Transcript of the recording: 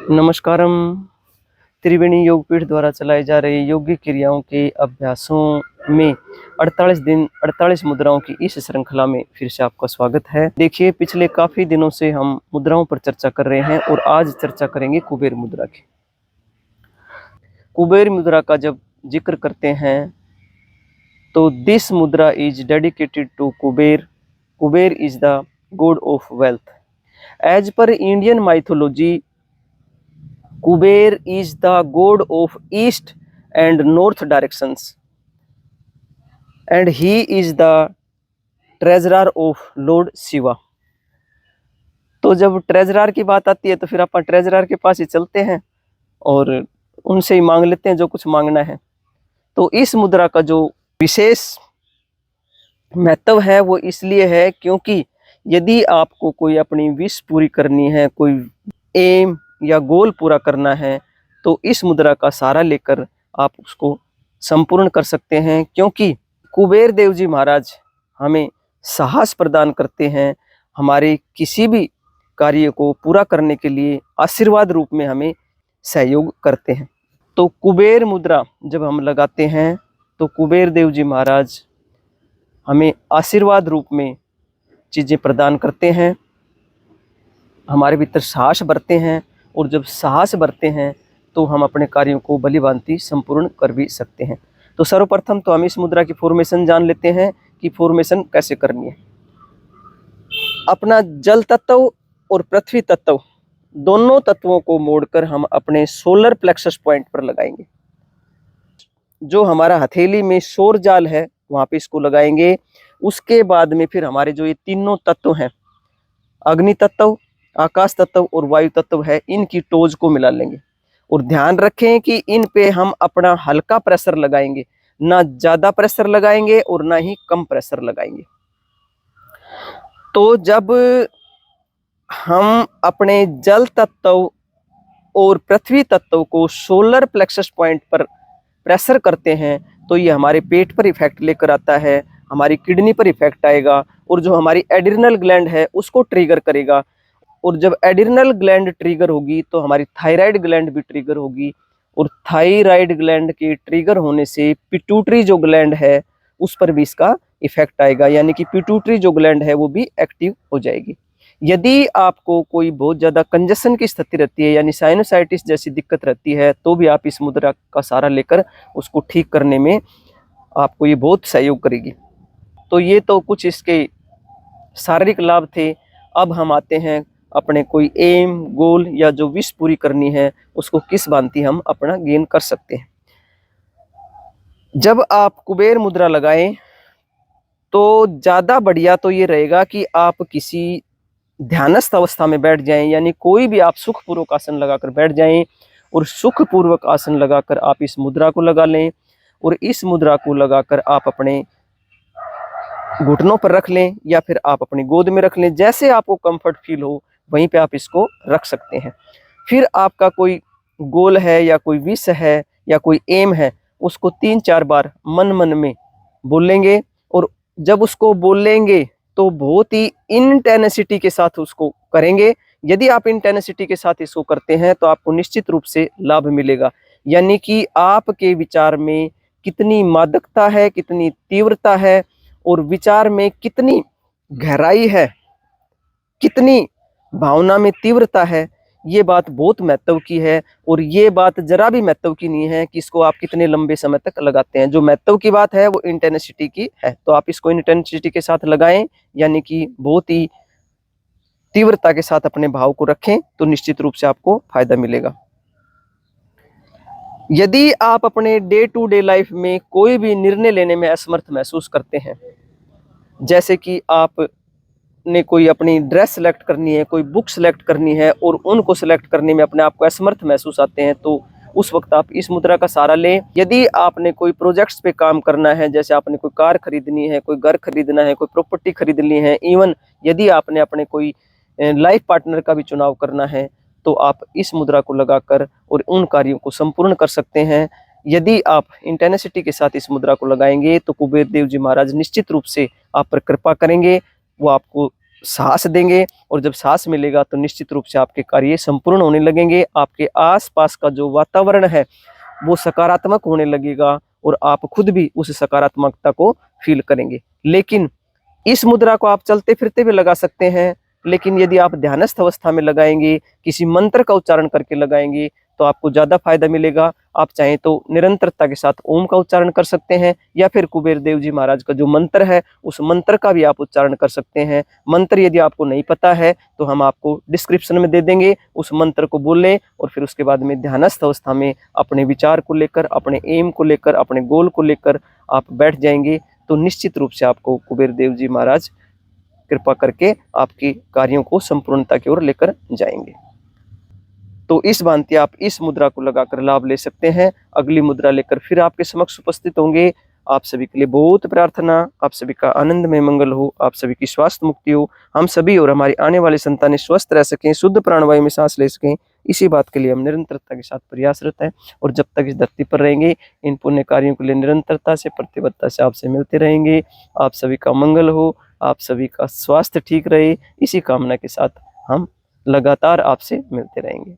नमस्कारम। त्रिवेणी योगपीठ द्वारा चलाए जा रहे योगिक क्रियाओं के अभ्यासों में 48 दिन 48 मुद्राओं की इस श्रृंखला में फिर से आपका स्वागत है। देखिए, पिछले काफी दिनों से हम मुद्राओं पर चर्चा कर रहे हैं और आज चर्चा करेंगे कुबेर मुद्रा की। कुबेर मुद्रा का जब जिक्र करते हैं तो this mudra is dedicated to Kuber. Kuber is the god of wealth. As per Indian mythology, Kuber is the god of east and north directions, and he is the treasurer of Lord Shiva। तो जब ट्रेजरर की बात आती है तो फिर अपन treasurer के पास ही चलते हैं और उनसे ही मांग लेते हैं जो कुछ मांगना है। तो इस मुद्रा का जो विशेष महत्व है वो इसलिए है क्योंकि यदि आपको कोई अपनी विश पूरी करनी है, कोई एम या गोल पूरा करना है, तो इस मुद्रा का सहारा लेकर आप उसको संपूर्ण कर सकते हैं। क्योंकि कुबेर देव जी महाराज हमें साहस प्रदान करते हैं, हमारे किसी भी कार्य को पूरा करने के लिए आशीर्वाद रूप में हमें सहयोग करते हैं। तो कुबेर मुद्रा जब हम लगाते हैं तो कुबेर देव जी महाराज हमें आशीर्वाद रूप में चीज़ें प्रदान करते हैं, हमारे भीतर साहस भरते हैं, और जब साहस भरते हैं तो हम अपने कार्यों को भलीभांति संपूर्ण कर भी सकते हैं। तो सर्वप्रथम तो हम इस मुद्रा की फॉर्मेशन जान लेते हैं कि फॉर्मेशन कैसे करनी है। अपना जल तत्व और पृथ्वी तत्व दोनों तत्वों को मोड़कर हम अपने सोलर प्लेक्सस पॉइंट पर लगाएंगे। जो हमारा हथेली में सौर जाल है वहां पे इसको लगाएंगे। उसके बाद में फिर हमारे जो ये तीनों तत्व हैं, अग्नि तत्व, आकाश तत्व और वायु तत्व है, इनकी टोज को मिला लेंगे। और ध्यान रखें कि इन पे हम अपना हल्का प्रेशर लगाएंगे, ना ज्यादा प्रेशर लगाएंगे और ना ही कम प्रेशर लगाएंगे। तो जब हम अपने जल तत्व और पृथ्वी तत्व को सोलर प्लेक्सस पॉइंट पर प्रेशर करते हैं तो ये हमारे पेट पर इफेक्ट लेकर आता है, हमारी किडनी पर इफेक्ट आएगा और जो हमारी एड्रिनल ग्लैंड है उसको ट्रिगर करेगा। और जब एड्रिनल ग्लैंड ट्रिगर होगी तो हमारी थायराइड ग्लैंड भी ट्रिगर होगी, और थायराइड ग्लैंड के ट्रिगर होने से पिट्यूटरी जो ग्लैंड है उस पर भी इसका इफेक्ट आएगा, यानी कि पिट्यूटरी जो ग्लैंड है वो भी एक्टिव हो जाएगी। यदि आपको कोई बहुत ज़्यादा कंजेशन की स्थिति रहती है, यानी साइनोसाइटिस जैसी दिक्कत रहती है, तो भी आप इस मुद्रा का सहारा लेकर उसको ठीक करने में आपको ये बहुत सहयोग करेगी। तो ये तो कुछ इसके शारीरिक लाभ थे। अब हम आते हैं अपने कोई एम, गोल या जो विश पूरी करनी है उसको किस भांति हम अपना गेन कर सकते हैं। जब आप कुबेर मुद्रा लगाएं तो ज़्यादा बढ़िया तो ये रहेगा कि आप किसी ध्यानस्थ अवस्था में बैठ जाएं, यानी कोई भी आप सुखपूर्वक आसन लगाकर बैठ जाएं और सुखपूर्वक आसन लगाकर आप इस मुद्रा को लगा लें और इस मुद्रा को लगाकर आप अपने घुटनों पर रख लें या फिर आप अपनी गोद में रख लें, जैसे आपको कंफर्ट फील हो वहीं पे आप इसको रख सकते हैं। फिर आपका कोई गोल है या कोई विश है या कोई एम है, उसको 3-4 बार मन मन में बोलेंगे, और जब उसको बोलेंगे तो बहुत ही इंटेंसिटी के साथ उसको करेंगे। यदि आप इंटेंसिटी के साथ इसको करते हैं तो आपको निश्चित रूप से लाभ मिलेगा, यानी कि आपके विचार में कितनी मादकता है, कितनी तीव्रता है और विचार में कितनी गहराई है, कितनी भावना में तीव्रता है, ये बात बहुत महत्व की है। और ये बात जरा भी महत्व की नहीं है कि इसको आप कितने लंबे समय तक लगाते हैं। जो महत्व की बात है वो इंटेंसिटी की है। तो आप इसको इंटेंसिटी के साथ लगाएं, यानी कि बहुत ही तीव्रता के साथ अपने भाव को रखें, तो निश्चित रूप से आपको फायदा मिलेगा। यदि आप अपने डे टू डे लाइफ में कोई भी निर्णय लेने में असमर्थ महसूस करते हैं, जैसे कि आप ने कोई अपनी ड्रेस सेलेक्ट करनी है, कोई बुक सेलेक्ट करनी है और उनको सेलेक्ट करने में अपने आप को असमर्थ महसूस आते हैं, तो उस वक्त आप इस मुद्रा का सहारा लें। यदि आपने कोई प्रोजेक्ट्स पे काम करना है, जैसे आपने कोई कार खरीदनी है, कोई घर खरीदना है, कोई प्रॉपर्टी खरीदनी है, इवन यदि आपने अपने कोई लाइफ पार्टनर का भी चुनाव करना है, तो आप इस मुद्रा को लगाकर और उन कार्यों को संपूर्ण कर सकते हैं। यदि आप इंटेंसिटी के साथ इस मुद्रा को लगाएंगे तो कुबेर देव जी महाराज निश्चित रूप से आप पर कृपा करेंगे, वो आपको सांस देंगे, और जब सांस मिलेगा तो निश्चित रूप से आपके कार्य संपूर्ण होने लगेंगे। आपके आसपास का जो वातावरण है वो सकारात्मक होने लगेगा और आप खुद भी उस सकारात्मकता को फील करेंगे। लेकिन इस मुद्रा को आप चलते फिरते भी लगा सकते हैं, लेकिन यदि आप ध्यानस्थ अवस्था में लगाएंगे, किसी मंत्र का उच्चारण करके लगाएंगे, तो आपको ज्यादा फायदा मिलेगा। आप चाहें तो निरंतरता के साथ ओम का उच्चारण कर सकते हैं, या फिर कुबेर देव जी महाराज का जो मंत्र है उस मंत्र का भी आप उच्चारण कर सकते हैं। मंत्र यदि आपको नहीं पता है तो हम आपको डिस्क्रिप्शन में दे देंगे, उस मंत्र को बोल लें और फिर उसके बाद में ध्यानस्थ अवस्था में अपने विचार को लेकर, अपने एम को लेकर, अपने गोल को लेकर आप बैठ जाएंगे, तो निश्चित रूप से आपको कुबेर देव जी महाराज कृपा करके आपके कार्यों को संपूर्णता की ओर लेकर जाएंगे। तो इस भांति आप इस मुद्रा को लगाकर लाभ ले सकते हैं। अगली मुद्रा लेकर फिर आपके समक्ष उपस्थित होंगे। आप सभी के लिए बहुत प्रार्थना, आप सभी का आनंद में मंगल हो, आप सभी की स्वास्थ्य मुक्ति हो, हम सभी और हमारी आने वाली संतानें स्वस्थ रह सकें, शुद्ध प्राणवायु में सांस ले सकें, इसी बात के लिए हम निरंतरता के साथ प्रयासरत हैं। और जब तक इस धरती पर रहेंगे, इन पुण्य कार्यों के लिए निरंतरता से, प्रतिबद्धता से आपसे मिलते रहेंगे। आप सभी का मंगल हो, आप सभी का स्वास्थ्य ठीक रहे, इसी कामना के साथ हम लगातार आपसे मिलते रहेंगे।